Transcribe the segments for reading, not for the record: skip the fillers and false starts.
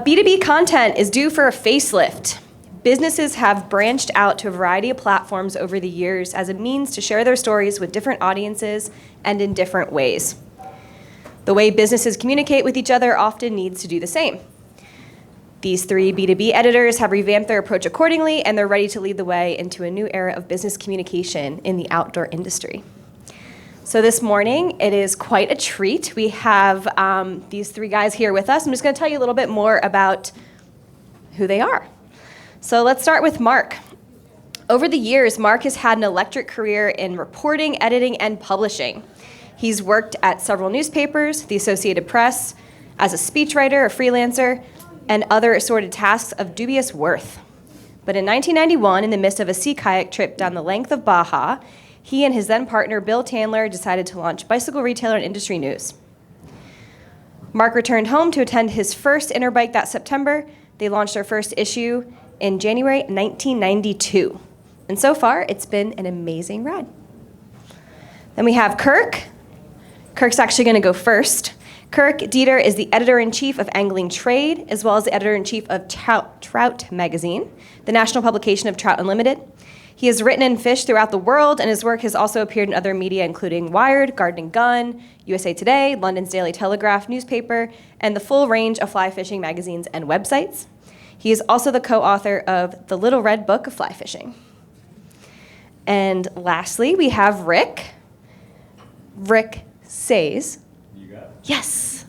B2B content is due for a facelift. Businesses have branched out to a variety of platforms over the years as a means to share their stories with different audiences and in different ways. The way businesses communicate with each other often needs to do the same. These three B2B editors have revamped their approach accordingly, and they're ready to lead the way into a new era of business communication in the outdoor industry. So this morning, it is quite a treat. We have these three guys here with us. I'm just going to tell you a little bit more about who they are. So let's start with Mark. Over the years, Mark has had an electric career in reporting, editing, and publishing. He's worked at several newspapers, the Associated Press, as a speechwriter, a freelancer, and other assorted tasks of dubious worth. But in 1991, in the midst of a sea kayak trip down the length of Baja, he and his then partner, Bill Tandler, decided to launch Bicycle Retailer and Industry News. Mark returned home to attend his first Interbike that September. They launched their first issue in January 1992. And so far, it's been an amazing ride. Then we have Kirk. Kirk's actually going to go first. Kirk Dieter is the editor-in-chief of Angling Trade, as well as the editor-in-chief of Trout Magazine, the national publication of Trout Unlimited. He has written and fished throughout the world, and his work has also appeared in other media, including Wired, Garden & Gun, USA Today, London's Daily Telegraph newspaper, and the full range of fly fishing magazines and websites. He is also the co-author of The Little Red Book of Fly Fishing. And lastly, we have Rick. Rick Says. You got it. Yes.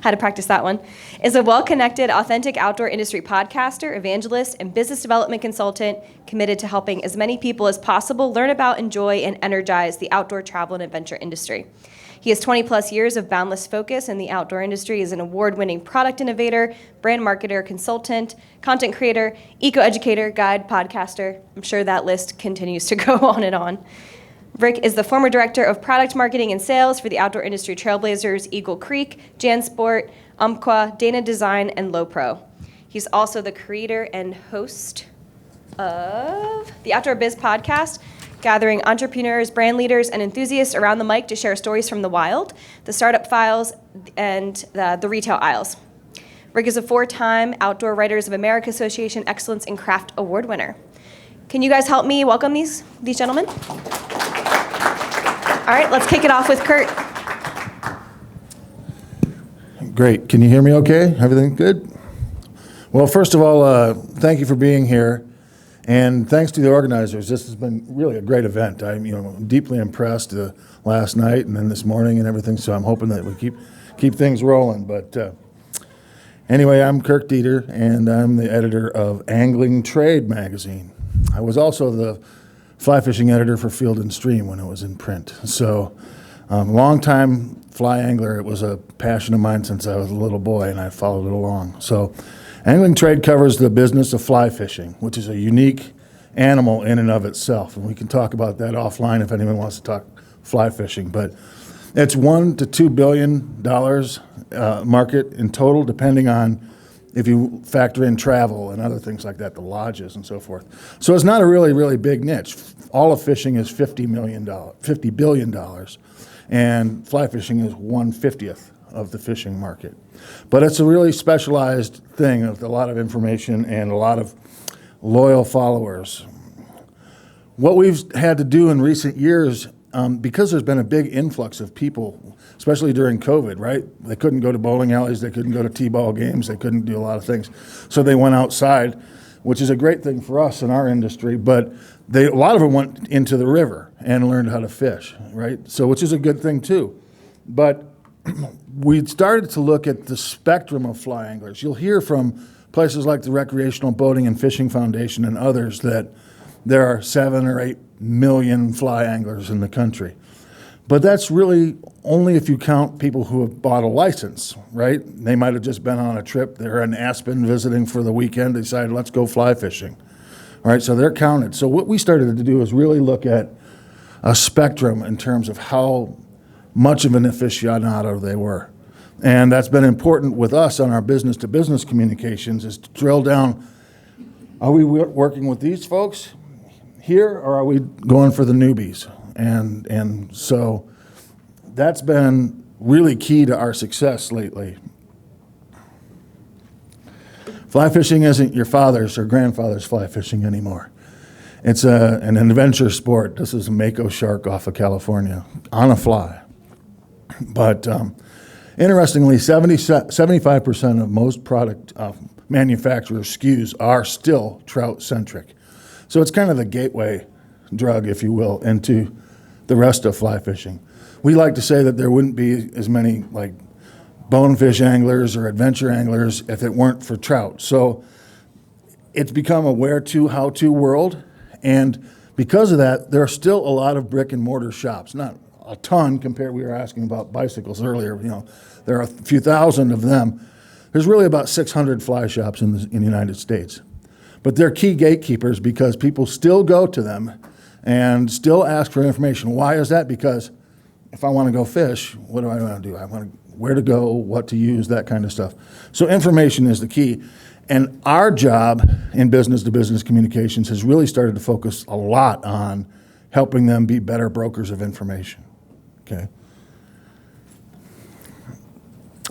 Had to practice that one. Is a well-connected, authentic outdoor industry podcaster, evangelist, and business development consultant committed to helping as many people as possible learn about, enjoy, and energize the outdoor travel and adventure industry. He has 20-plus years of boundless focus in the outdoor industry as an award-winning product innovator, brand marketer, consultant, content creator, eco-educator, guide, podcaster. I'm sure that list continues to go on and on. Rick is the former director of product marketing and sales for the outdoor industry trailblazers Eagle Creek, JanSport, Umpqua, Dana Design, and Lowpro. He's also the creator and host of the Outdoor Biz podcast, gathering entrepreneurs, brand leaders, and enthusiasts around the mic to share stories from the wild, the startup files, and the retail aisles. Rick is a 4-time Outdoor Writers of America Association Excellence in Craft Award winner. Can you guys help me welcome these gentlemen? All right, let's kick it off with Kurt. Great. Can you hear me okay? Everything good? Well, first of all, thank you for being here. And thanks to the organizers. This has been really a great event. I'm deeply impressed last night and then this morning and everything, so I'm hoping that we keep things rolling. But anyway, I'm Kirk Dieter, and I'm the editor of Angling Trade magazine. I was also the fly fishing editor for Field and Stream when it was in print. So long-time fly angler. It was a passion of mine since I was a little boy, and I followed it along. So Angling Trade covers the business of fly fishing, which is a unique animal in and of itself. And we can talk about that offline if anyone wants to talk fly fishing. But it's $1 to $2 billion market in total, depending on if you factor in travel and other things like that, the lodges and so forth. So it's not a really, really big niche. All of fishing is $50 billion, and fly fishing is 1/50th of the fishing market. But it's a really specialized thing with a lot of information and a lot of loyal followers. What we've had to do in recent years, because there's been a big influx of people, especially during COVID, right? They couldn't go to bowling alleys, they couldn't go to t-ball games, they couldn't do a lot of things. So they went outside, which is a great thing for us in our industry, but a lot of them went into the river and learned how to fish, right? So which is a good thing too. But we started to look at the spectrum of fly anglers. You'll hear from places like the Recreational Boating and Fishing Foundation and others that there are 7 or 8 million fly anglers in the country. But that's really only if you count people who have bought a license, right? They might have just been on a trip. They're in Aspen visiting for the weekend. They decided, let's go fly fishing. All right, so they're counted. So what we started to do is really look at a spectrum in terms of how much of an aficionado they were. And that's been important with us on our business-to-business communications, is to drill down, are we working with these folks here, or are we going for the newbies? And so that's been really key to our success lately. Fly fishing isn't your father's or grandfather's fly fishing anymore. It's an adventure sport. This is a mako shark off of California on a fly. But interestingly, 75% of most product manufacturers' SKUs are still trout-centric. So it's kind of the gateway drug, if you will, into the rest of fly fishing. We like to say that there wouldn't be as many like bonefish anglers or adventure anglers if it weren't for trout. So it's become a where-to, how-to world. And because of that, there are still a lot of brick and mortar shops. Not a ton compared, we were asking about bicycles earlier. There are a few thousand of them. There's really about 600 fly shops in the United States. But they're key gatekeepers because people still go to them and still ask for information. Why is that? Because if I want to go fish, what do I want to do? I want to where to go, what to use, that kind of stuff. So information is the key. And our job in business-to-business communications has really started to focus a lot on helping them be better brokers of information, okay?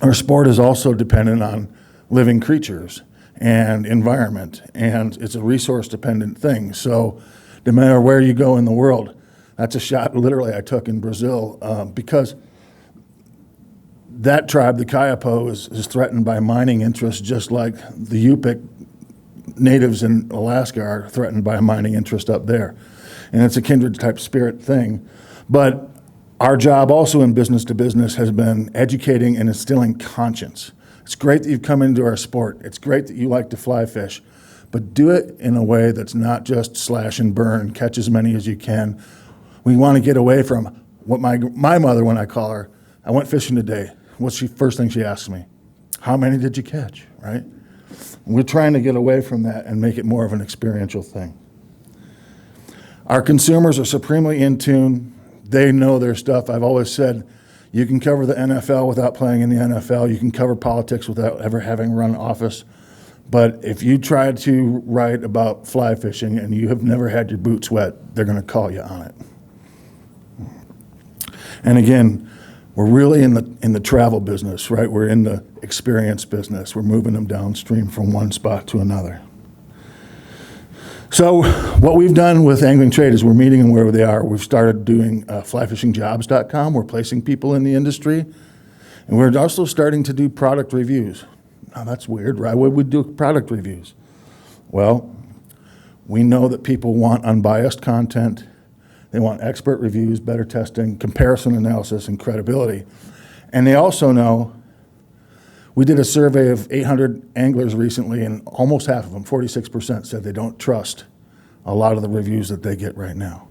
Our sport is also dependent on living creatures and environment, and it's a resource-dependent thing. So no matter where you go in the world, that's a shot literally I took in Brazil because that tribe, the Kayapo, is threatened by mining interests just like the Yupik natives in Alaska are threatened by a mining interest up there. And it's a kindred type spirit thing. But our job also in business to business has been educating and instilling conscience. It's great that you've come into our sport. It's great that you like to fly fish, but do it in a way that's not just slash and burn, catch as many as you can. We want to get away from what my mother, when I call her, I went fishing today. What's the first thing she asks me? How many did you catch, right? We're trying to get away from that and make it more of an experiential thing. Our consumers are supremely in tune. They know their stuff. I've always said, you can cover the NFL without playing in the NFL. You can cover politics without ever having run office. But if you try to write about fly fishing and you have never had your boots wet, they're going to call you on it. And again, we're really in the travel business, right? We're in the experience business. We're moving them downstream from one spot to another. So what we've done with Angling Trade is we're meeting them where they are. We've started doing flyfishingjobs.com. We're placing people in the industry. And we're also starting to do product reviews. Now that's weird, right? Why would we do product reviews? Well, we know that people want unbiased content. They want expert reviews, better testing, comparison analysis, and credibility. And they also know, we did a survey of 800 anglers recently, and almost half of them, 46%, said they don't trust a lot of the reviews that they get right now.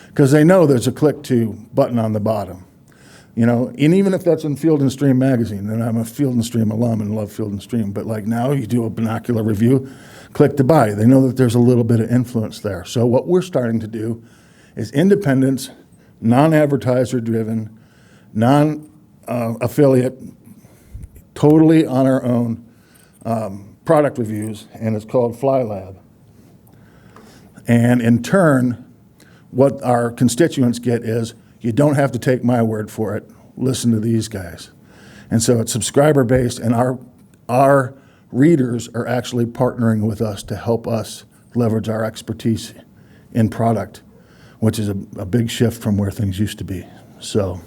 Because they know there's a click to button on the bottom. And even if that's in Field and Stream magazine, and I'm a Field and Stream alum and love Field and Stream, but like now you do a binocular review, click to buy. They know that there's a little bit of influence there. So what we're starting to do is independence, non-advertiser driven, non-affiliate, totally on our own product reviews, and it's called Fly Lab. And in turn, what our constituents get is, you don't have to take my word for it, listen to these guys. And so it's subscriber-based, and our readers are actually partnering with us to help us leverage our expertise in product, which is a big shift from where things used to be. So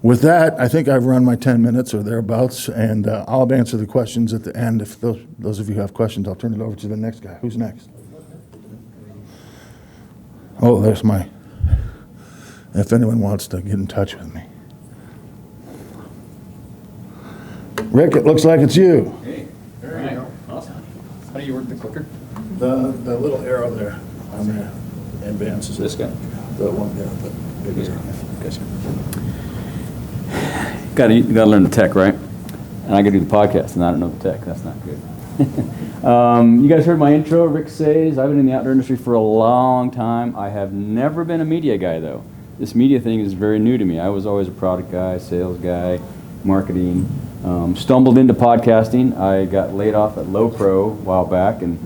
with that, I think I've run my 10 minutes or thereabouts, and I'll answer the questions at the end. If those of you have questions, I'll turn it over to the next guy. Who's next? Oh, there's if anyone wants to get in touch with me. Rick, it looks like it's you. Hey, there you go. Awesome. How do you work the clicker? The little arrow there on the advances. This guy? The one there, the big arrow. You gotta learn the tech, right? And I gotta do the podcast, and I don't know the tech. That's not good. You guys heard my intro. Rick says I've been in the outdoor industry for a long time. I have never been a media guy, though. This media thing is very new to me. I was always a product guy, sales guy, marketing. Stumbled into podcasting. I got laid off at Low Pro a while back, and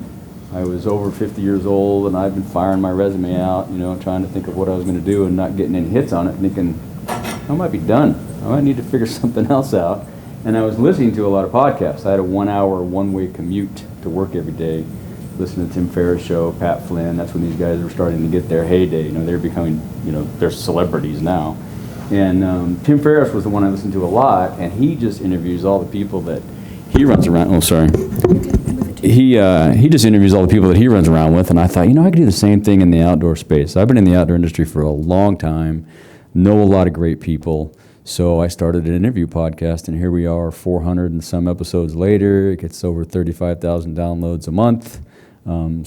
I was over 50 years old, and I've been firing my resume out, trying to think of what I was going to do and not getting any hits on it, thinking, I might be done. I might need to figure something else out. And I was listening to a lot of podcasts. I had a 1 hour, one-way commute to work every day, listening to Tim Ferriss show, Pat Flynn. That's when these guys were starting to get their heyday. They're becoming, they're celebrities now. And Tim Ferriss was the one I listened to a lot, and he just interviews all the people that he runs around. Oh, sorry. He just interviews all the people that he runs around with, and I thought, I could do the same thing in the outdoor space. I've been in the outdoor industry for a long time, know a lot of great people, so I started an interview podcast, and here we are 400 and some episodes later. It gets over 35,000 downloads a month,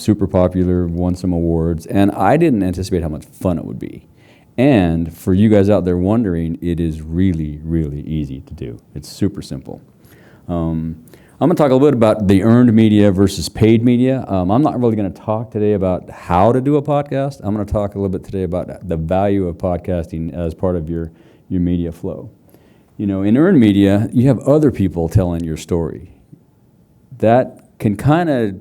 super popular, won some awards, and I didn't anticipate how much fun it would be. And for you guys out there wondering, it is really, really easy to do. It's super simple. I'm going to talk a little bit about the earned media versus paid media. I'm not really going to talk today about how to do a podcast. I'm going to talk a little bit today about the value of podcasting as part of your media flow. In earned media, you have other people telling your story. That can kind of,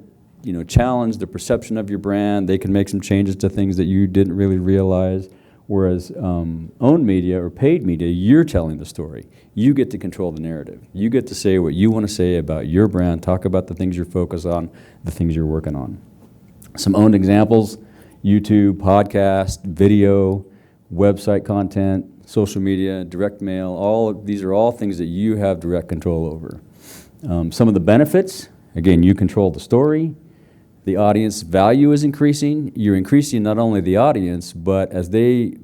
challenge the perception of your brand. They can make some changes to things that you didn't really realize. Whereas owned media or paid media, you're telling the story. You get to control the narrative. You get to say what you want to say about your brand, talk about the things you're focused on, the things you're working on. Some owned examples: YouTube, podcast, video, website content, social media, direct mail. These are all things that you have direct control over. Some of the benefits: again, you control the story. The audience value is increasing. You're increasing not only the audience, but as they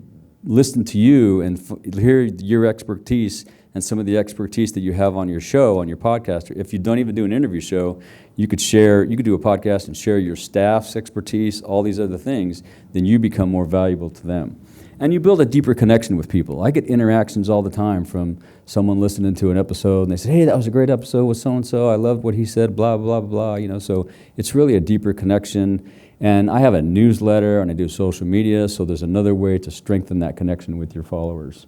listen to you and hear your expertise and some of the expertise that you have on your show, on your podcast. If you don't even do an interview show, you could do a podcast and share your staff's expertise, all these other things, then you become more valuable to them. And you build a deeper connection with people. I get interactions all the time from someone listening to an episode, and they say, hey, that was a great episode with so-and-so. I loved what he said, blah, blah, blah, So it's really a deeper connection. And I have a newsletter, and I do social media, so there's another way to strengthen that connection with your followers.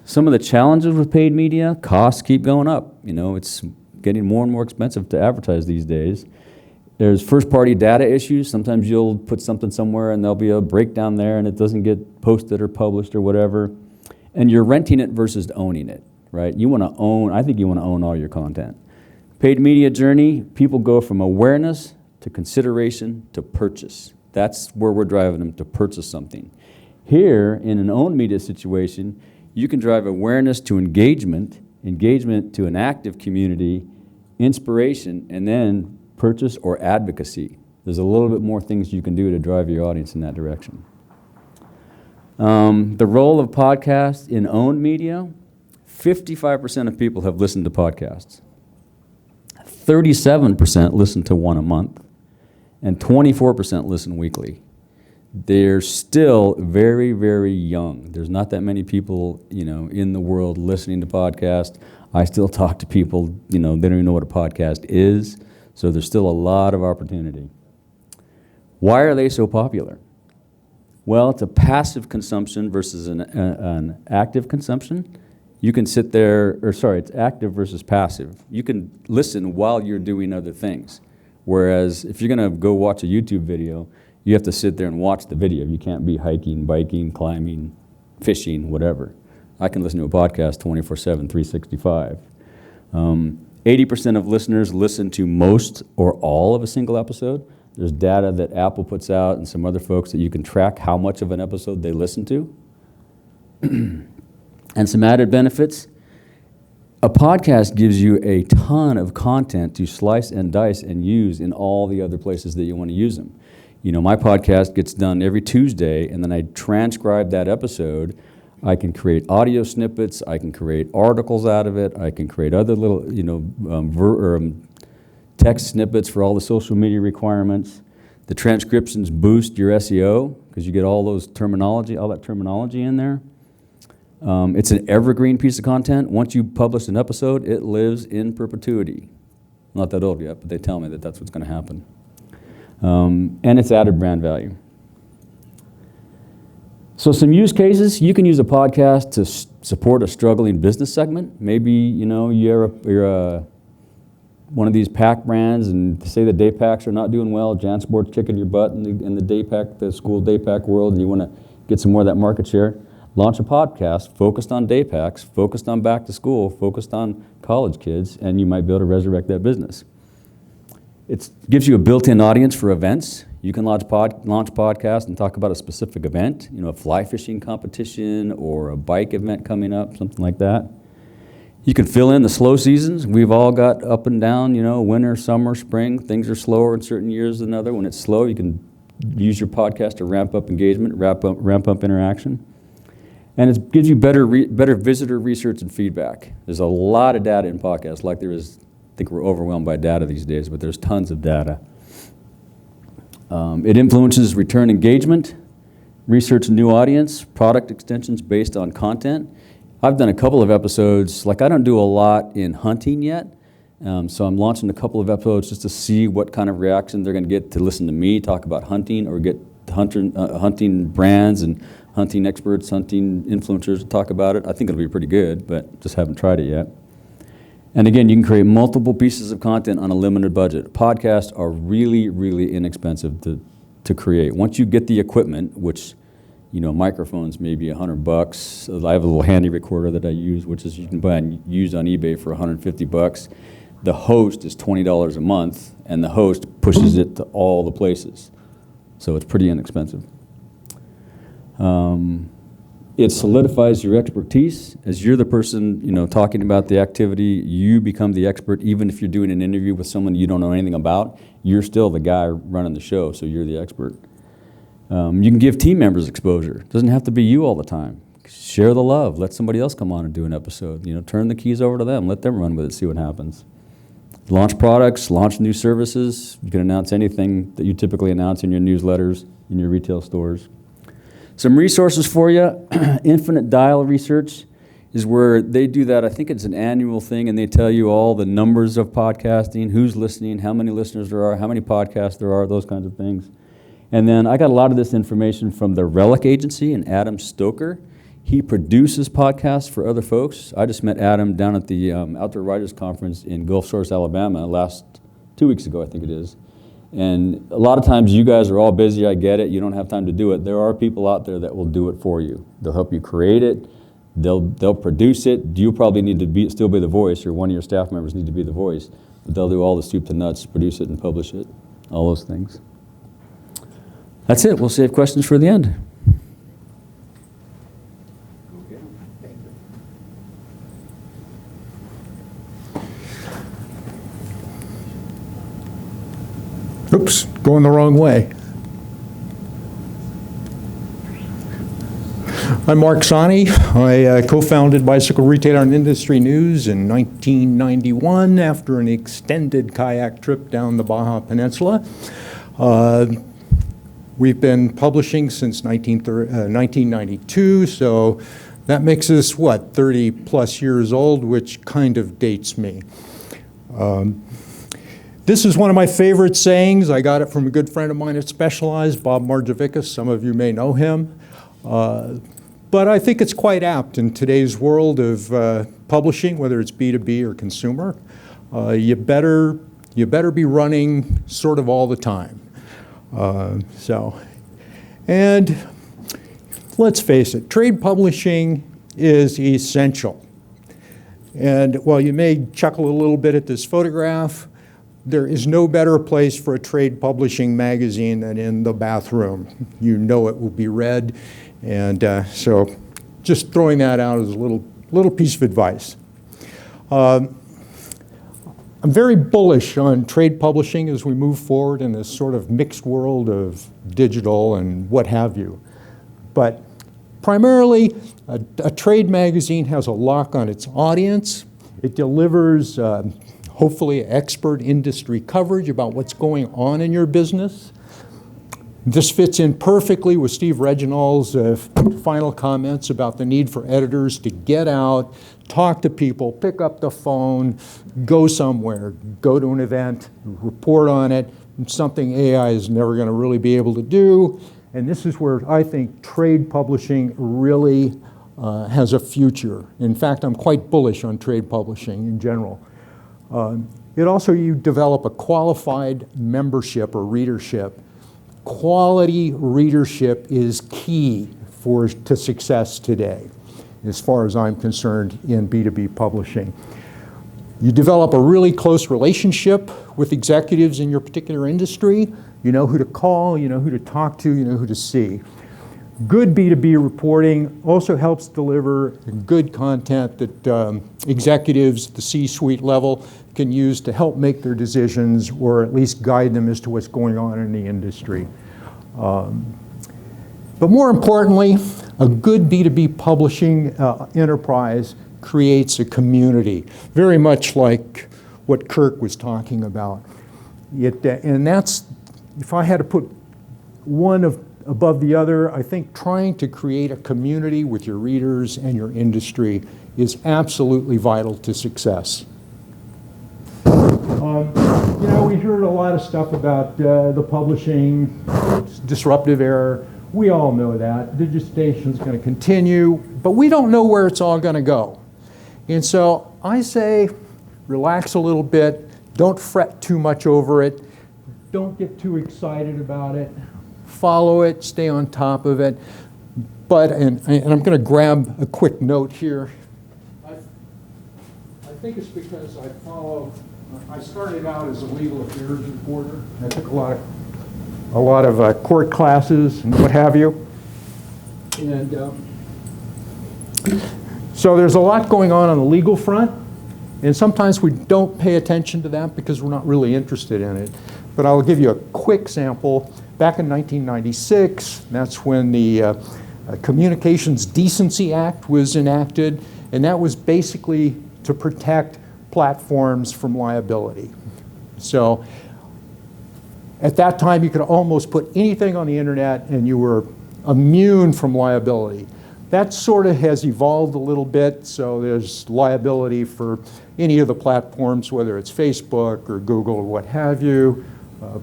Some of the challenges with paid media: costs keep going up. It's getting more and more expensive to advertise these days. There's first-party data issues. Sometimes you'll put something somewhere and there'll be a breakdown there and it doesn't get posted or published or whatever. And you're renting it versus owning it, right? I think you want to own all your content. Paid media journey: people go from awareness to consideration to purchase. That's where we're driving them, to purchase something. Here, in an owned media situation, you can drive awareness to engagement to an active community, inspiration, and then purchase or advocacy. There's a little bit more things you can do to drive your audience in that direction. The role of podcasts in owned media: 55% of people have listened to podcasts. 37% listen to one a month, and 24% listen weekly. They're still very, very young. There's not that many people, in the world listening to podcasts. I still talk to people, they don't even know what a podcast is. So there's still a lot of opportunity. Why are they so popular? Well, it's a passive consumption versus an active consumption. You can sit there, it's active versus passive. You can listen while you're doing other things. Whereas if you're going to go watch a YouTube video, you have to sit there and watch the video. You can't be hiking, biking, climbing, fishing, whatever. I can listen to a podcast 24/7, 365. 80% of listeners listen to most or all of a single episode. There's data that Apple puts out and some other folks that you can track how much of an episode they listen to. And some added benefits: a podcast gives you a ton of content to slice and dice and use in all the other places that you want to use them. My podcast gets done every Tuesday, and then I transcribe that episode. I can create audio snippets. I can create articles out of it. I can create other little, text snippets for all the social media requirements. The transcriptions boost your SEO because you get all that terminology in there. It's an evergreen piece of content. Once you publish an episode, it lives in perpetuity. I'm not that old yet, but they tell me that that's what's going to happen. And it's added brand value. So some use cases: you can use a podcast to support a struggling business segment. Maybe, you're one of these pack brands, and say the day packs are not doing well. JanSport's kicking your butt in the day pack, the school day pack world, and you want to get some more of that market share. Launch a podcast focused on day packs, focused on back to school, focused on college kids, and you might be able to resurrect that business. It gives you a built-in audience for events. You can launch podcasts and talk about a specific event, a fly fishing competition or a bike event coming up, something like that. You can fill in the slow seasons. We've all got up and down, winter, summer, spring. Things are slower in certain years than other. When it's slow, you can use your podcast to ramp up engagement, ramp up interaction. And it gives you better visitor research and feedback. There's a lot of data in podcasts, like there is. I think we're overwhelmed by data these days, but there's tons of data. It influences return engagement, research a new audience, product extensions based on content. I've done a couple of episodes, I don't do a lot in hunting yet, so I'm launching a couple of episodes just to see what kind of reaction they're going to get to listen to me talk about hunting, or get hunting brands and hunting experts, hunting influencers to talk about it. I think it'll be pretty good, but just haven't tried it yet. And again, you can create multiple pieces of content on a limited budget. Podcasts are really, really inexpensive to create. Once you get the equipment, which, microphones maybe $100. I have a little handy recorder that I use, which is you can buy and use on eBay for $150. The host is $20 a month, and the host pushes it to all the places. So it's pretty inexpensive. It solidifies your expertise. As you're the person, talking about the activity, you become the expert. Even if you're doing an interview with someone you don't know anything about, you're still the guy running the show, so you're the expert. You can give team members exposure. It doesn't have to be you all the time. Share the love. Let somebody else come on and do an episode. Turn the keys over to them. Let them run with it, see what happens. Launch products, launch new services. You can announce anything that you typically announce in your newsletters, in your retail stores. Some resources for you. Infinite Dial Research is where they do that. I think it's an annual thing, and they tell you all the numbers of podcasting, who's listening, how many listeners there are, how many podcasts there are, those kinds of things. And then I got a lot of this information from the Relic Agency and Adam Stoker. He produces podcasts for other folks. I just met Adam down at the Outdoor Writers Conference in Gulf Shores, Alabama, 2 weeks ago, I think it is. And a lot of times you guys are all busy, I get it, you don't have time to do it. There are people out there that will do it for you. They'll help you create it, they'll produce it. You probably need to still be the voice, or one of your staff members need to be the voice, but they'll do all the soup to nuts, produce it and publish it, all those things. That's it, we'll save questions for the end. Oops, going the wrong way. I'm Mark Sani. I co-founded Bicycle Retailer and Industry News in 1991 after an extended kayak trip down the Baja Peninsula. We've been publishing since 1992, so that makes us, 30 plus years old, which kind of dates me. This is one of my favorite sayings. I got it from a good friend of mine at Specialized, Bob Margevicus. Some of you may know him. But I think it's quite apt in today's world of publishing, whether it's B2B or consumer. You better be running sort of all the time. And let's face it, trade publishing is essential. And while you may chuckle a little bit at this photograph, there is no better place for a trade publishing magazine than in the bathroom. You know it will be read, and so just throwing that out as a little piece of advice. I'm very bullish on trade publishing as we move forward in this sort of mixed world of digital and what have you. But primarily, a trade magazine has a lock on its audience. It delivers hopefully expert industry coverage about what's going on in your business. This fits in perfectly with Steve Reginald's final comments about the need for editors to get out, talk to people, pick up the phone, go somewhere, go to an event, report on it, something AI is never going to really be able to do. And this is where I think trade publishing really has a future. In fact, I'm quite bullish on trade publishing in general. You develop a qualified membership or readership. Quality readership is key to success today, as far as I'm concerned, in B2B publishing. You develop a really close relationship with executives in your particular industry. You know who to call, you know who to talk to, you know who to see. Good B2B reporting also helps deliver good content that executives at the C-suite level can use to help make their decisions, or at least guide them as to what's going on in the industry. But more importantly, a good B2B publishing enterprise creates a community, very much like what Kirk was talking about. And that's, if I had to put one above the other, I think trying to create a community with your readers and your industry is absolutely vital to success. You know, we heard a lot of stuff about the publishing disruptive era. We all know that. Digitization is going to continue, but we don't know where it's all going to go. And so I say, relax a little bit. Don't fret too much over it. Don't get too excited about it. Follow it, stay on top of it. But, and I'm going to grab a quick note here. I think it's because I started out as a legal affairs reporter. I took a lot of court classes and what have you. And so there's a lot going on the legal front, and sometimes we don't pay attention to that because we're not really interested in it. But I'll give you a quick sample. Back in 1996, that's when the Communications Decency Act was enacted, and that was basically to protect platforms from liability. So at that time, you could almost put anything on the internet and you were immune from liability. That sort of has evolved a little bit, so there's liability for any of the platforms, whether it's Facebook or Google or what have you,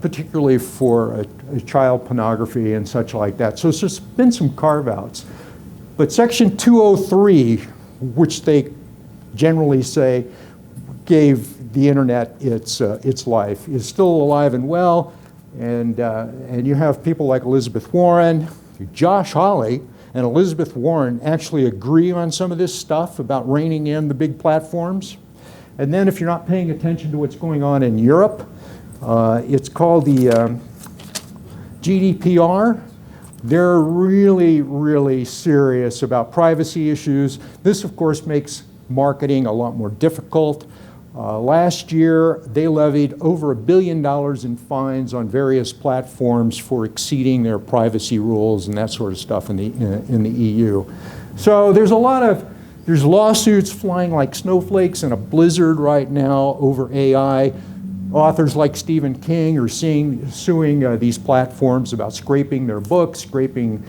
particularly for child pornography and such like that. So there's been some carve-outs. But Section 203, which they generally say gave the internet its life, is still alive and well. And you have people like Elizabeth Warren, Josh Hawley, and Elizabeth Warren actually agree on some of this stuff about reining in the big platforms. And then if you're not paying attention to what's going on in Europe, it's called the GDPR. They're really, really serious about privacy issues. This, of course, makes marketing a lot more difficult. Last year, they levied over $1 billion in fines on various platforms for exceeding their privacy rules and that sort of stuff in the EU. So there's there's lawsuits flying like snowflakes in a blizzard right now over AI. Authors like Stephen King are suing these platforms about scraping their books, scraping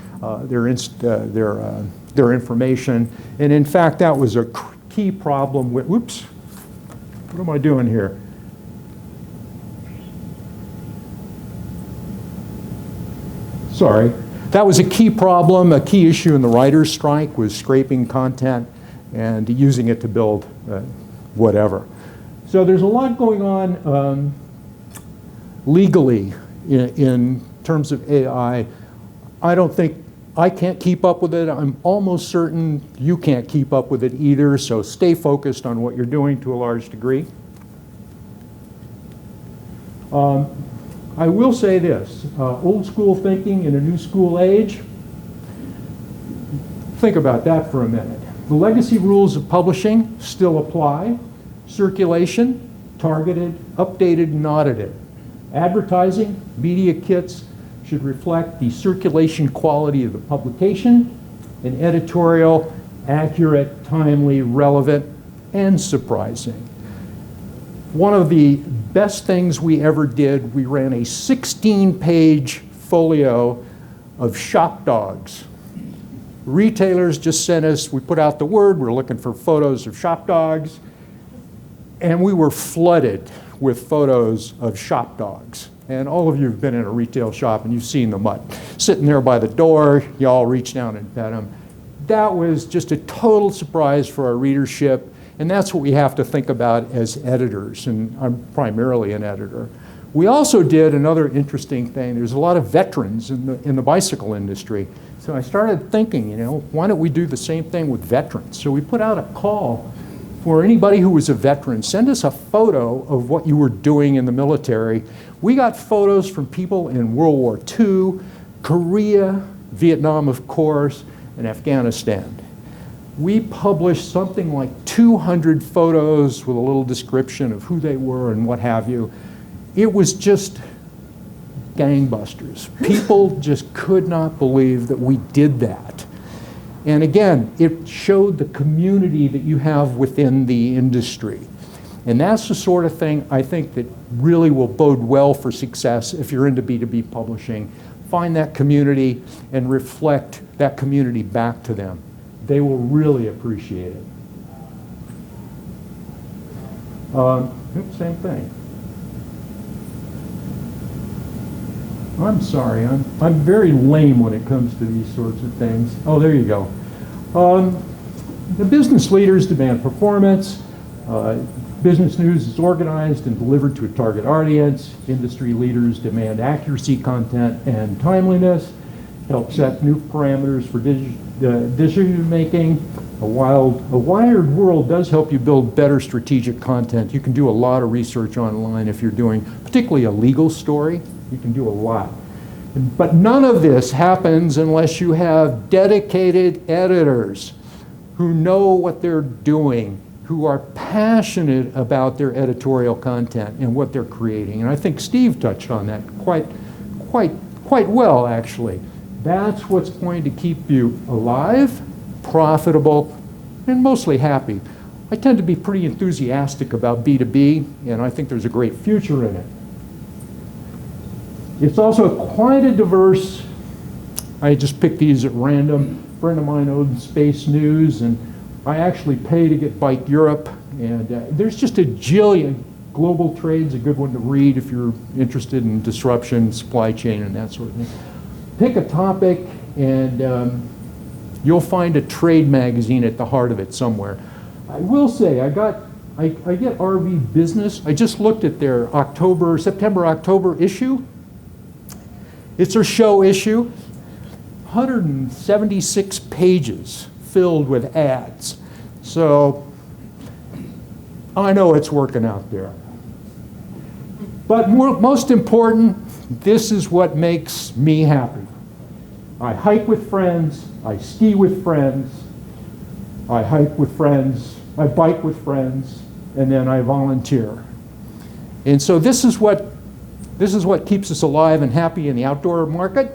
their information. And in fact, that was a key problem with, whoops. What am I doing here? Sorry. That was a key problem, a key issue in the writer's strike was scraping content and using it to build whatever. So there's a lot going on legally in terms of AI. I can't keep up with it. I'm almost certain you can't keep up with it either, so stay focused on what you're doing to a large degree. I will say this, old school thinking in a new school age, think about that for a minute. The legacy rules of publishing still apply. Circulation, targeted, updated, and audited. Advertising, media kits, should reflect the circulation quality of the publication, and editorial, accurate, timely, relevant, and surprising. One of the best things we ever did, we ran a 16-page folio of shop dogs. Retailers just sent us, we put out the word, we're looking for photos of shop dogs, and we were flooded with photos of shop dogs. And all of you have been in a retail shop and you've seen the mutt. Sitting there by the door, you all reach down and pet them. That was just a total surprise for our readership, and that's what we have to think about as editors, and I'm primarily an editor. We also did another interesting thing. There's a lot of veterans in the bicycle industry. So I started thinking, why don't we do the same thing with veterans? So we put out a call for anybody who was a veteran. Send us a photo of what you were doing in the military. We got photos from people in World War II, Korea, Vietnam, of course, and Afghanistan. We published something like 200 photos with a little description of who they were and what have you. It was just gangbusters. People just could not believe that we did that. And again, it showed the community that you have within the industry. And that's the sort of thing I think that really will bode well for success if you're into B2B publishing. Find that community and reflect that community back to them. They will really appreciate it. Same thing. I'm sorry, I'm very lame when it comes to these sorts of things. Oh, there you go. The business leaders demand performance. Business news is organized and delivered to a target audience. Industry leaders demand accuracy, content, and timeliness. Help set new parameters for decision making. A wired world does help you build better strategic content. You can do a lot of research online if you're doing particularly a legal story. You can do a lot. But none of this happens unless you have dedicated editors who know what they're doing, who are passionate about their editorial content and what they're creating. And I think Steve touched on that quite well, actually. That's what's going to keep you alive, profitable, and mostly happy. I tend to be pretty enthusiastic about B2B, and I think there's a great future in it. It's also quite a diverse, I just picked these at random. A friend of mine owns Space News, and I actually pay to get Bike Europe, and there's just a jillion. Global Trade's a good one to read if you're interested in disruption, supply chain, and that sort of thing. Pick a topic, and you'll find a trade magazine at the heart of it somewhere. I will say, I get RV Business. I just looked at their September-October issue. It's their show issue, 176 pages filled with ads. So I know it's working out there. But most important, this is what makes me happy. I hike with friends, I ski with friends, I hike with friends, I bike with friends, and then I volunteer. And so this is what keeps us alive and happy in the outdoor market.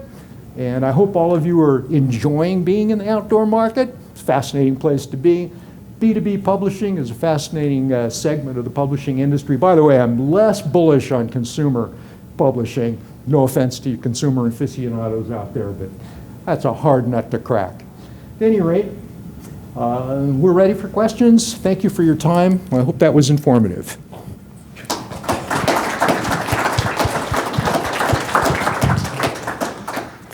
And I hope all of you are enjoying being in the outdoor market. It's a fascinating place to be. B2B publishing is a fascinating segment of the publishing industry. By the way, I'm less bullish on consumer publishing. No offense to you consumer aficionados out there, but that's a hard nut to crack. At any rate, we're ready for questions. Thank you for your time. I hope that was informative.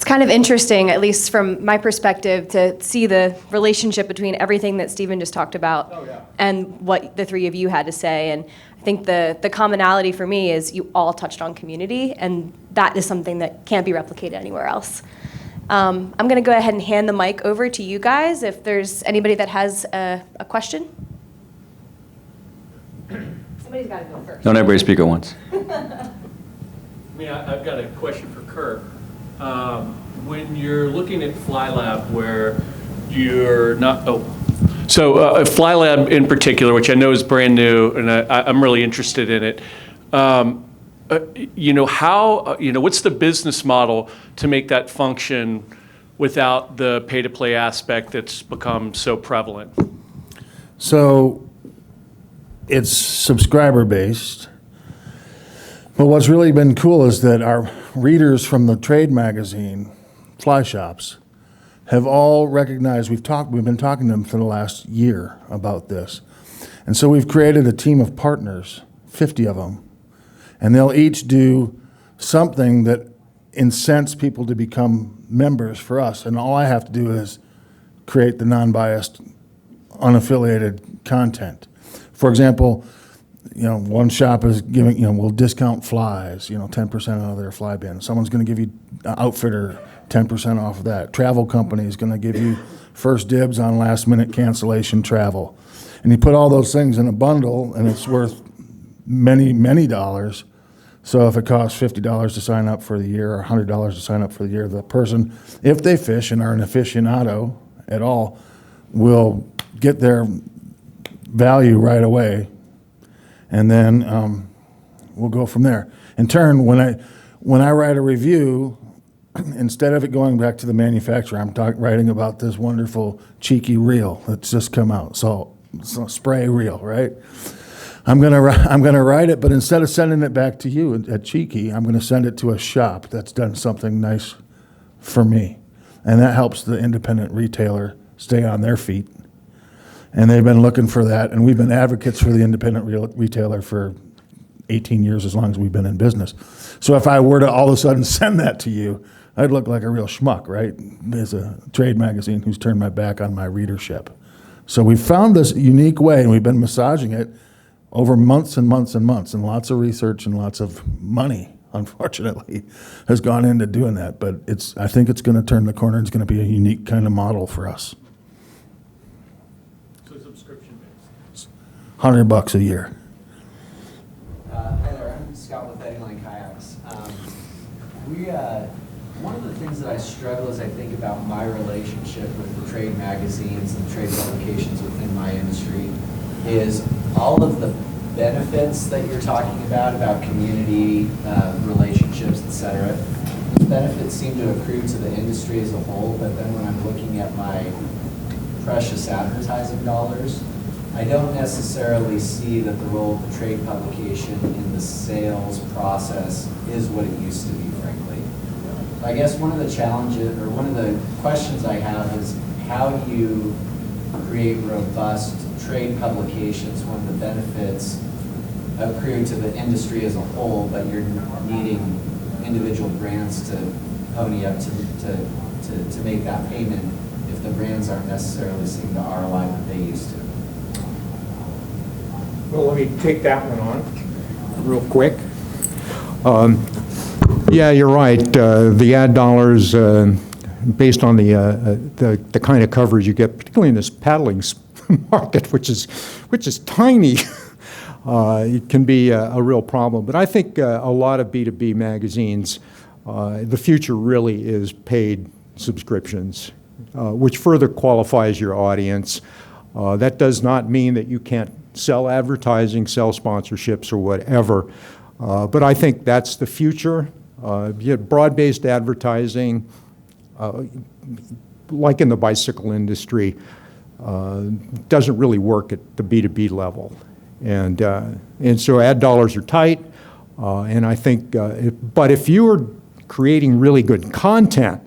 Kind of interesting, at least from my perspective, to see the relationship between everything that Stephen just talked about and what the three of you had to say. And I think the commonality for me is you all touched on community, and that is something that can't be replicated anywhere else. I'm going to go ahead and hand the mic over to you guys if there's anybody that has a question. Somebody's got to go first. Don't everybody speak at once. I've got a question for Kirk. When you're looking at FlyLab, where you're not, FlyLab in particular, which I know is brand new, and I'm really interested in it. What's the business model to make that function without the pay-to-play aspect that's become so prevalent? So it's subscriber-based. But what's really been cool is that our readers from the trade magazine, Fly Shops, have all recognized, we've been talking to them for the last year about this. And so we've created a team of partners, 50 of them, and they'll each do something that incents people to become members for us. And all I have to do is create the non-biased, unaffiliated content. For example, one shop is giving, will discount flies, 10% out of their fly bin. Someone's going to give you outfitter 10% off of that. Travel company is going to give you first dibs on last minute cancellation travel. And you put all those things in a bundle and it's worth many, many dollars. So if it costs $50 to sign up for the year or $100 to sign up for the year, the person, if they fish and are an aficionado at all, will get their value right away. And then we'll go from there. In turn, when I write a review, instead of it going back to the manufacturer, I'm writing about this wonderful cheeky reel that's just come out. So spray reel, right? I'm gonna write it, but instead of sending it back to you at Cheeky, I'm gonna send it to a shop that's done something nice for me, and that helps the independent retailer stay on their feet. And they've been looking for that, and we've been advocates for the independent retailer for 18 years, as long as we've been in business. So if I were to all of a sudden send that to you, I'd look like a real schmuck, right? There's a trade magazine who's turned my back on my readership. So we found this unique way, and we've been massaging it over months and months and months, and lots of research and lots of money, unfortunately, has gone into doing that. But I think it's going to turn the corner. It's going to be a unique kind of model for us. So subscription based. $100 a year. Hi there, I'm Scott with Eddieline Kayaks. One of the things that I struggle as I think about my relationship with the trade magazines and trade publications within my industry is all of the benefits that you're talking about community, relationships, etc. Those benefits seem to accrue to the industry as a whole, but then when I'm looking at my precious advertising dollars, I don't necessarily see that the role of the trade publication in the sales process is what it used to be, frankly. I guess one of the challenges, or one of the questions I have is how do you create robust trade publications when the benefits accrue to the industry as a whole, but you're needing individual brands to pony up to make that payment if the brands aren't necessarily seeing the ROI that they used to? Well, let me take that one on real quick. Yeah, you're right. The ad dollars, based on the kind of coverage you get, particularly in this paddling market, which is tiny, it can be a real problem. But I think a lot of B2B magazines, the future really is paid subscriptions, which further qualifies your audience. That does not mean that you can't sell advertising, sell sponsorships, or whatever. But I think that's the future. Broad-based advertising, like in the bicycle industry, doesn't really work at the B2B level. And so ad dollars are tight, and I think, but if you're creating really good content,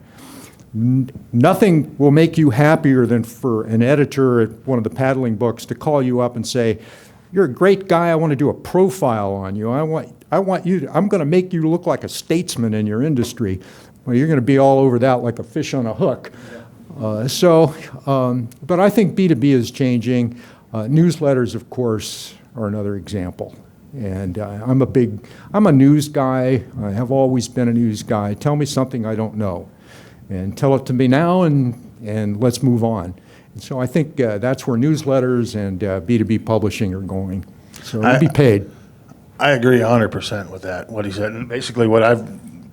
nothing will make you happier than for an editor at one of the paddling books to call you up and say, "You're a great guy. I want to do a profile on you. I want you. I'm going to make you look like a statesman in your industry." Well, you're going to be all over that like a fish on a hook. But I think B2B is changing. Newsletters, of course, are another example. And I'm a news guy. I have always been a news guy. Tell me something I don't know, and tell it to me now, and let's move on. And so I think that's where newsletters and B2B publishing are going. So it'll be paid. I agree 100% with that, what he said. And basically what I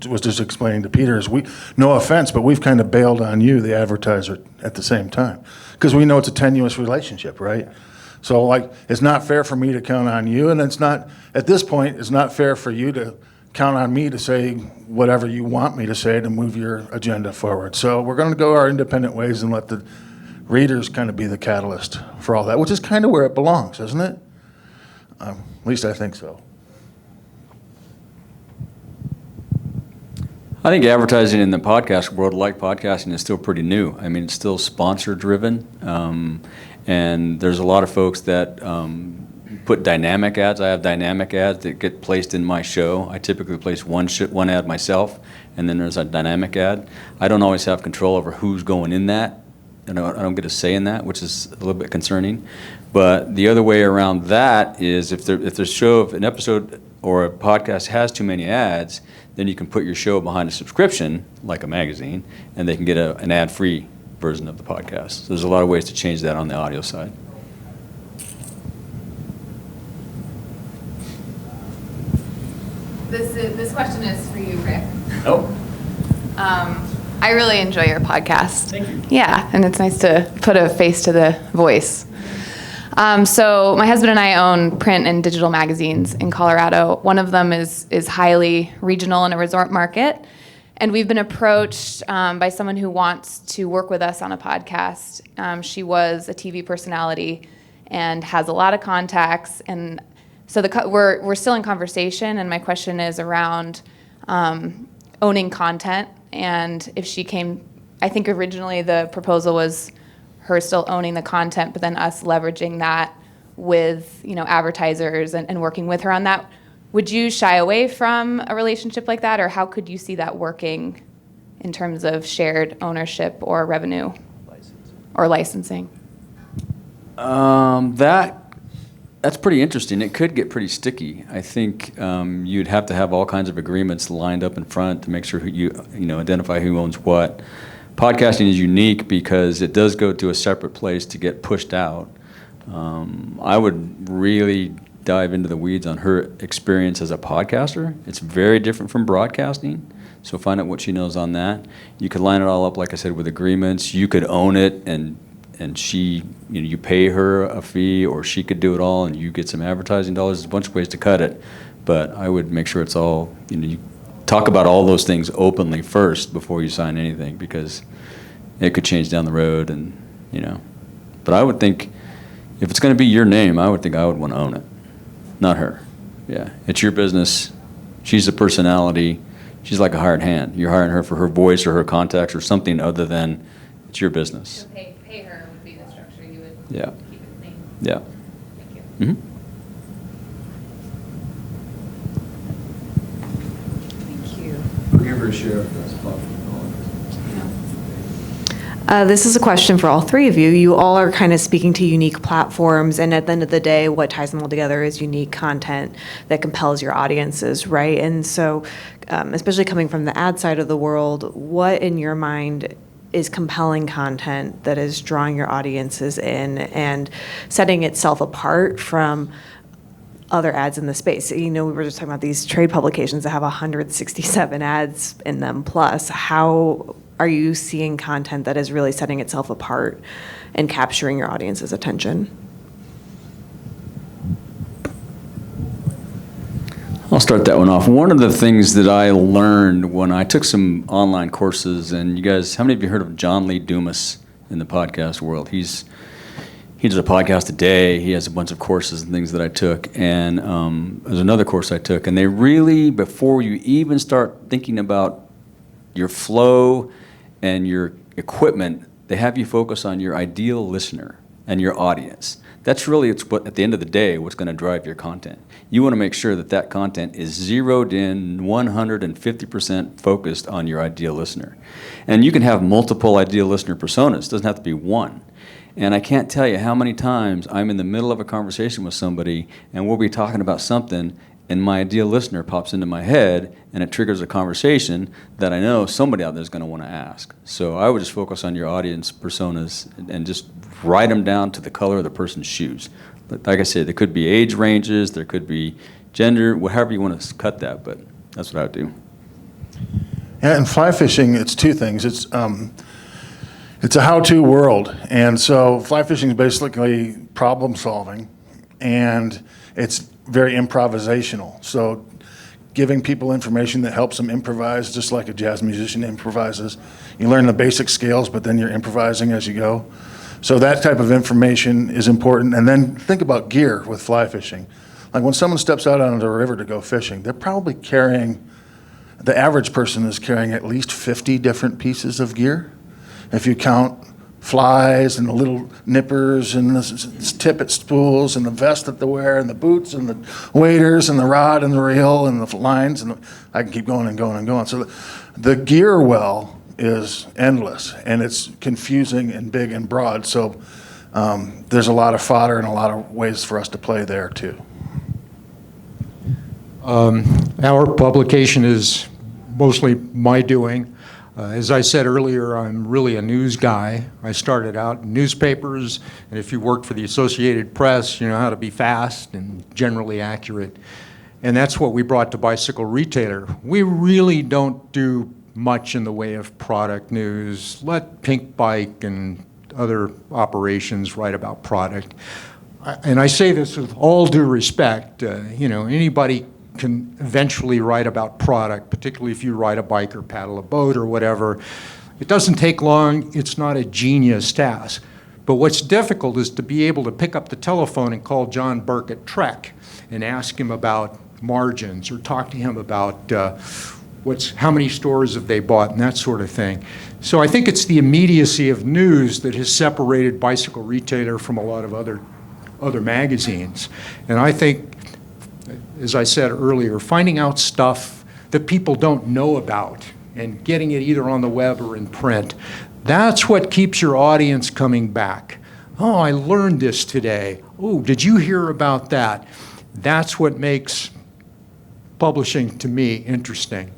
was just explaining to Peter is no offense, but we've kind of bailed on you, the advertiser, at the same time. Because we know it's a tenuous relationship, right? So like, it's not fair for me to count on you, and it's not, at this point, it's not fair for you to count on me to say whatever you want me to say to move your agenda forward. So we're going to go our independent ways and let the readers kind of be the catalyst for all that, which is kind of where it belongs, isn't it? At least I think so. I think advertising in the podcast world, like podcasting, is still pretty new. I mean, it's still sponsor-driven, and there's a lot of folks that put dynamic ads. I have dynamic ads that get placed in my show. I typically place one ad myself, and then there's a dynamic ad. I don't always have control over who's going in that and I don't get a say in that, which is a little bit concerning. But the other way around that is if an episode or a podcast has too many ads, then you can put your show behind a subscription, like a magazine, and they can get an ad-free version of the podcast. So there's a lot of ways to change that on the audio side. This question is for you, Rick. Oh. I really enjoy your podcast. Thank you. Yeah, and it's nice to put a face to the voice. So my husband and I own print and digital magazines in Colorado. One of them is highly regional in a resort market. And we've been approached by someone who wants to work with us on a podcast. She was a TV personality and has a lot of contacts. And so we're still in conversation. And my question is around owning content. And if she came, I think originally the proposal was her still owning the content, but then us leveraging that with advertisers and working with her on that. Would you shy away from a relationship like that, or how could you see that working in terms of shared ownership or revenue or licensing? That's pretty interesting. It could get pretty sticky. I think you'd have to have all kinds of agreements lined up in front to make sure you identify who owns what. Podcasting is unique because it does go to a separate place to get pushed out. I would really dive into the weeds on her experience as a podcaster. It's very different from broadcasting, so find out what she knows on that. You could line it all up, like I said, with agreements. You could own it, and she, you pay her a fee, or she could do it all, and you get some advertising dollars. There's a bunch of ways to cut it, but I would make sure it's all, you talk about all those things openly first before you sign anything, because it could change down the road, and But I would think if it's going to be your name, I would think I would want to own it. Not her. Yeah, it's your business. She's a personality. She's like a hired hand. You're hiring her for her voice or her contacts or something other than it's your business. So pay her would be the structure you would Yeah. keep it clean. Yeah. Thank you. Mm-hmm. Thank you. We'll give her a share of this platform. This is a question for all three of you. You all are kind of speaking to unique platforms, and at the end of the day, what ties them all together is unique content that compels your audiences, right? And so, especially coming from the ad side of the world, what in your mind is compelling content that is drawing your audiences in and setting itself apart from other ads in the space? We were just talking about these trade publications that have 167 ads in them plus. How are you seeing content that is really setting itself apart and capturing your audience's attention? I'll start that one off. One of the things that I learned when I took some online courses, and you guys, how many of you heard of John Lee Dumas in the podcast world? He does a podcast a day. He has a bunch of courses and things that I took. And there's another course I took. And they really, before you even start thinking about your flow and your equipment, they have you focus on your ideal listener and your audience. That's really, at the end of the day, what's going to drive your content. You want to make sure that content is zeroed in, 150% focused on your ideal listener. And you can have multiple ideal listener personas. It doesn't have to be one. And I can't tell you how many times I'm in the middle of a conversation with somebody and we'll be talking about something and my ideal listener pops into my head and it triggers a conversation that I know somebody out there is going to want to ask. So I would just focus on your audience personas and just write them down to the color of the person's shoes. Like I said, there could be age ranges, there could be gender, however you want to cut that, but that's what I would do. Yeah, and fly fishing, it's two things. It's a how-to world, and so fly fishing is basically problem solving, and it's very improvisational. So giving people information that helps them improvise, just like a jazz musician improvises. You learn the basic scales, but then you're improvising as you go. So that type of information is important. And then think about gear with fly fishing. Like when someone steps out onto the river to go fishing, they're probably carrying, the average person is carrying at least 50 different pieces of gear. If you count flies and the little nippers and the tippet spools and the vest that they wear and the boots and the waders and the rod and the reel and the lines, and I can keep going and going and going. So the gear well is endless, and it's confusing and big and broad. So there's a lot of fodder and a lot of ways for us to play there too. Our publication is mostly my doing. As I said earlier, I'm really a news guy. I started out in newspapers, and if you worked for the Associated Press, you know how to be fast and generally accurate. And that's what we brought to Bicycle Retailer. We really don't do much in the way of product news. Let Pink Bike and other operations write about product. And I say this with all due respect. Anybody can eventually write about product, particularly if you ride a bike or paddle a boat or whatever. It doesn't take long. It's not a genius task. But what's difficult is to be able to pick up the telephone and call John Burke at Trek and ask him about margins or talk to him about how many stores have they bought and that sort of thing. So I think it's the immediacy of news that has separated Bicycle Retailer from a lot of other magazines. And I think, as I said earlier, finding out stuff that people don't know about and getting it either on the web or in print, that's what keeps your audience coming back. Oh, I learned this today. Oh, did you hear about that? That's what makes publishing, to me, interesting.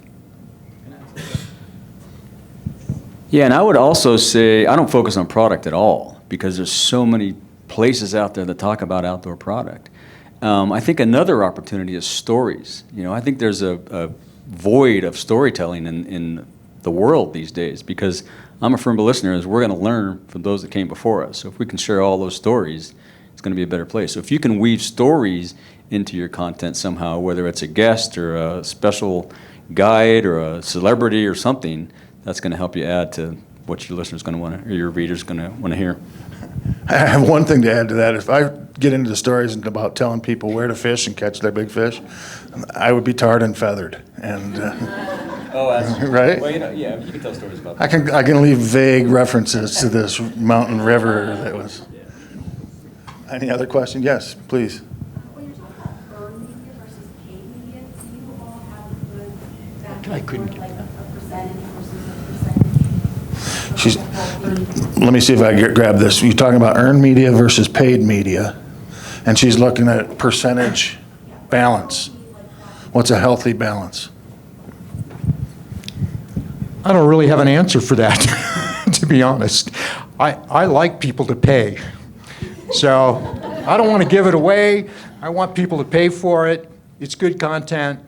Yeah, and I would also say I don't focus on product at all because there's so many places out there that talk about outdoor product. I think another opportunity is stories. I think there's a void of storytelling in the world these days because I'm a firm listener is we're going to learn from those that came before us. So if we can share all those stories, it's going to be a better place. So if you can weave stories into your content somehow, whether it's a guest or a special guide or a celebrity or something, that's going to help you add to what your listeners going to want to, or your readers going to want to hear. I have one thing to add to that. If I get into the stories about telling people where to fish and catch their big fish, I would be tarred and feathered. And oh, that's right? Well, yeah, you can tell stories about I that. can leave vague references to this mountain river that was. Any other question? Yes, please. When you're talking about earned media versus paid media, do you all have a good I couldn't like a percentage versus a percentage? She's, let me see if I can grab this. You're talking about earned media versus paid media, and she's looking at percentage balance. What's a healthy balance? I don't really have an answer for that, to be honest. I like people to pay. So I don't want to give it away. I want people to pay for it. It's good content.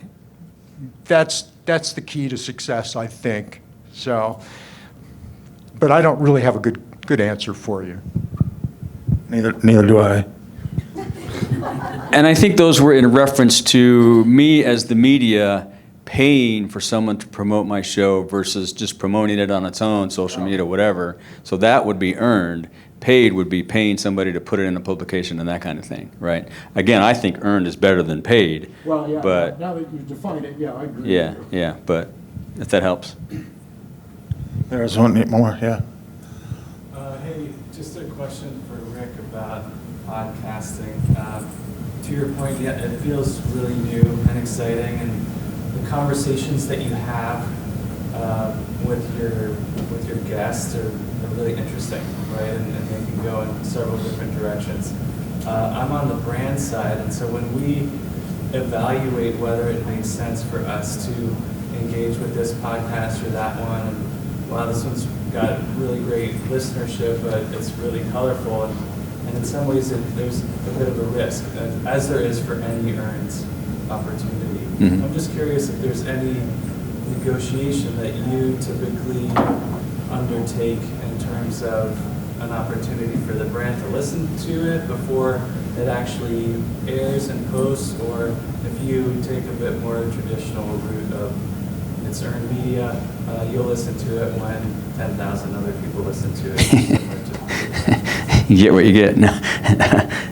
That's the key to success, I think. So, but I don't really have a good answer for you. Neither do I. And I think those were in reference to me as the media paying for someone to promote my show versus just promoting it on its own, social media, whatever. So that would be earned. Paid would be paying somebody to put it in a publication and that kind of thing, right? Again, I think earned is better than paid. Well, yeah, but now that you've defined it, yeah, I agree. Yeah, but if that helps. There's one more, yeah. Hey, just a question for Rick about podcasting. To your point, yeah, it feels really new and exciting, and the conversations that you have with your guests are really interesting, right? And they can go in several different directions. I'm on the brand side, and so when we evaluate whether it makes sense for us to engage with this podcast or that one, and wow, this one's got really great listenership, but it's really colorful, and in some ways there's a bit of a risk, as there is for any earned opportunity. Mm-hmm. I'm just curious if there's any negotiation that you typically undertake in terms of an opportunity for the brand to listen to it before it actually airs and posts, or if you take a bit more traditional route of it's earned media, you'll listen to it when 10,000 other people listen to it. You get what you get.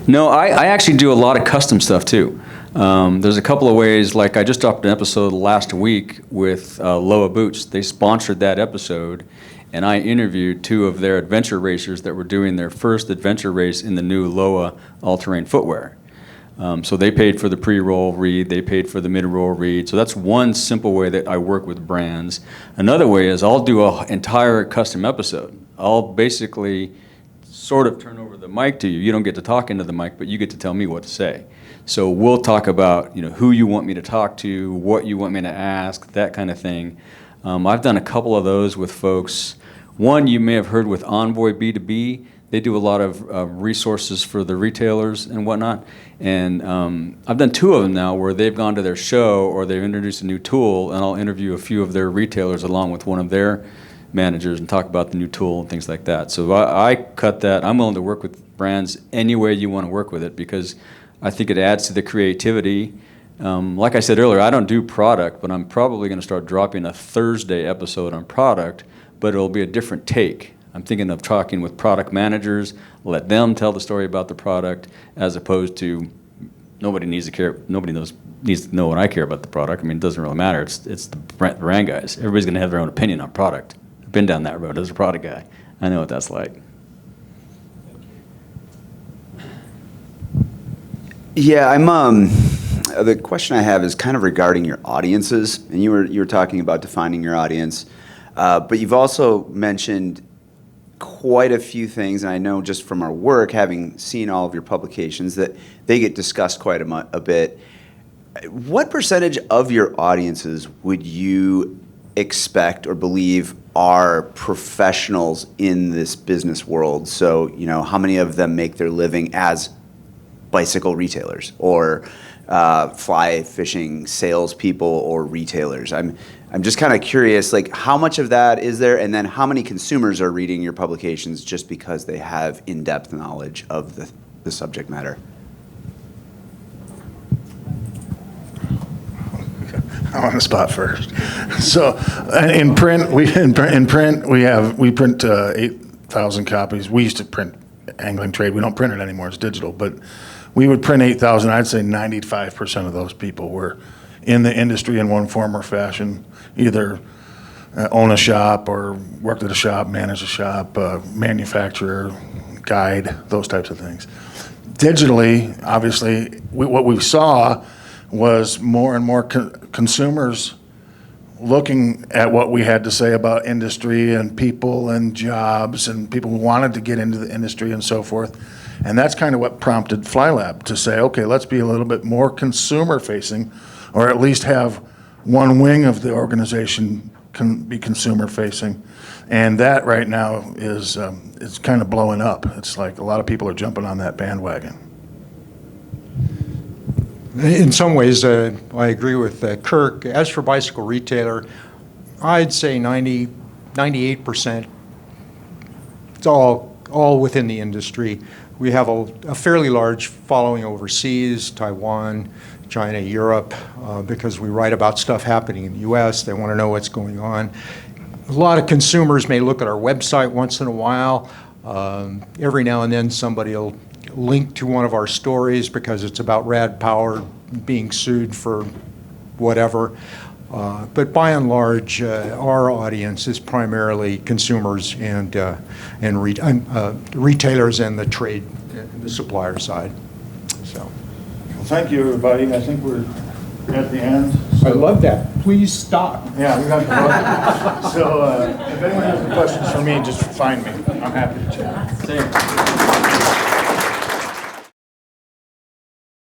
No, I actually do a lot of custom stuff too. There's a couple of ways, like I just dropped an episode last week with Loa Boots. They sponsored that episode, and I interviewed two of their adventure racers that were doing their first adventure race in the new Loa all-terrain footwear. So they paid for the pre-roll read, they paid for the mid-roll read. So that's one simple way that I work with brands. Another way is I'll do an entire custom episode. I'll basically sort of turn over the mic to you. You don't get to talk into the mic, but you get to tell me what to say. So we'll talk about, who you want me to talk to, what you want me to ask, that kind of thing. I've done a couple of those with folks. One you may have heard with Envoy B2B. They do a lot of resources for the retailers and whatnot. And I've done 2 of them now where they've gone to their show or they've introduced a new tool, and I'll interview a few of their retailers along with one of their managers and talk about the new tool and things like that. So I cut that. I'm willing to work with brands any way you want to work with it because I think it adds to the creativity. Like I said earlier, I don't do product, but I'm probably going to start dropping a Thursday episode on product, but it'll be a different take. I'm thinking of talking with product managers, let them tell the story about the product, as opposed to nobody needs to know what I care about the product. I mean, it doesn't really matter. It's the brand guys. Everybody's going to have their own opinion on product. I've been down that road as a product guy. I know what that's like. Yeah, the question I have is kind of regarding your audiences, and you were talking about defining your audience, but you've also mentioned quite a few things, and I know just from our work, having seen all of your publications, that they get discussed quite a bit. What percentage of your audiences would you expect or believe are professionals in this business world? So, how many of them make their living as bicycle retailers or fly fishing salespeople or retailers? I'm just kind of curious, how much of that is there, and then how many consumers are reading your publications just because they have in-depth knowledge of the subject matter? I'm on the spot first. So in print, we print 8,000 copies. We used to print Angling Trade. We don't print it anymore. It's digital, but we would print 8,000. I'd say 95% of those people were in the industry in one form or fashion, either own a shop or worked at a shop, manage a shop, manufacturer, guide, those types of things. Digitally, obviously, what we saw was more and more consumers looking at what we had to say about industry and people and jobs and people who wanted to get into the industry and so forth. And that's kind of what prompted FlyLab to say, okay, let's be a little bit more consumer facing, or at least have one wing of the organization can be consumer facing. And that right now is it's kind of blowing up. It's like a lot of people are jumping on that bandwagon. In some ways, I agree with Kirk. As for bicycle retailer, I'd say 98%. It's all within the industry. We have a fairly large following overseas, Taiwan, China, Europe, because we write about stuff happening in the U.S. They want to know what's going on. A lot of consumers may look at our website once in a while. Every now and then somebody will link to one of our stories because it's about Rad Power being sued for whatever. But by and large, our audience is primarily consumers and retailers and the trade, the supplier side. So, Well, thank you, everybody. I think we're at the end. I love that. Please stop. Yeah, we got the vote. So if anyone has any questions for me, just find me. I'm happy to chat. Same.